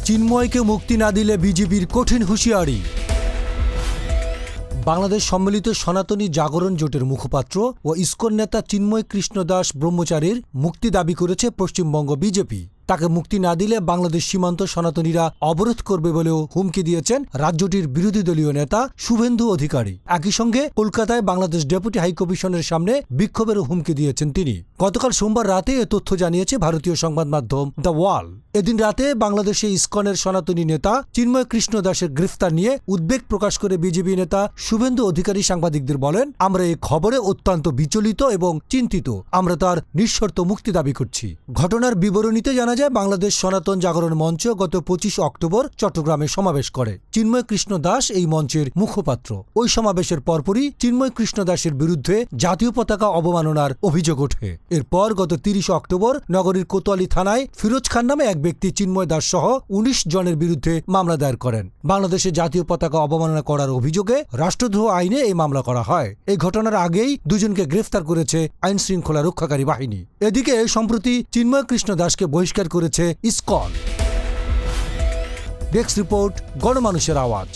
চিন্ময়কে মুক্তি না দিলে বিজেপির কঠিন হুঁশিয়ারি। বাংলাদেশ সম্মিলিত সনাতনী জাগরণ জোটের মুখপাত্র ও ইসকন নেতা চিন্ময় কৃষ্ণ দাস ব্রহ্মচারীর মুক্তি দাবি করেছে পশ্চিমবঙ্গ বিজেপি। তাকে মুক্তি না দিলে বাংলাদেশ সীমান্ত সনাতনীরা অবরোধ করবে বলেও হুমকি দিয়েছেন রাজ্যটির বিরোধী দলীয় নেতা শুভেন্দু অধিকারী। একই সঙ্গে কলকাতায় বাংলাদেশ ডেপুটি হাইকমিশনের সামনে বিক্ষোভেরও হুমকি দিয়েছেন তিনি। গতকাল সোমবার রাতে এ তথ্য জানিয়েছে ভারতীয় সংবাদ মাধ্যম দ্য ওয়াল। এদিন রাতে বাংলাদেশে ইসকনের সনাতনী নেতা চিন্ময় কৃষ্ণ দাসের গ্রেফতার নিয়ে উদ্বেগ প্রকাশ করে বিজেপি নেতা শুভেন্দু অধিকারী সাংবাদিকদের বলেন, আমরা এই খবরে অত্যন্ত বিচলিত এবং চিন্তিত। আমরা তার নিঃশর্ত মুক্তি দাবি করছি। ঘটনার বিবরণীতে জানা যায়, বাংলাদেশ সনাতন জাগরণ মঞ্চ গত 25 অক্টোবর চট্টগ্রামে সমাবেশ করে। চিন্ময় কৃষ্ণ দাস এই মঞ্চের মুখপাত্র। ওই সমাবেশের পরপরই চিন্ময় কৃষ্ণ দাসের বিরুদ্ধে জাতীয় পতাকা অবমাননার অভিযোগ ওঠে। এরপর গত 30 অক্টোবর নগরীর কোতোয়ালি থানায় ফিরোজ খান নামে এক ব্যক্তি চিন্ময় দাস সহ 19 জনের বিরুদ্ধে মামলা দায়ের করেন। বাংলাদেশে জাতীয় পতাকা অবমাননা করার অভিযোগে রাষ্ট্রদ্রোহ আইনে এই মামলা করা হয়। এই ঘটনার আগেই দুজনকে গ্রেফতার করেছে আইন শৃঙ্খলা রক্ষাকারী বাহিনী। এদিকে সম্প্রতি চিন্ময় কৃষ্ণ দাসকে বহিষ্কার করেছে ইসকন। ডেস্ক রিপোর্ট, গণমানুষের আওয়াজ।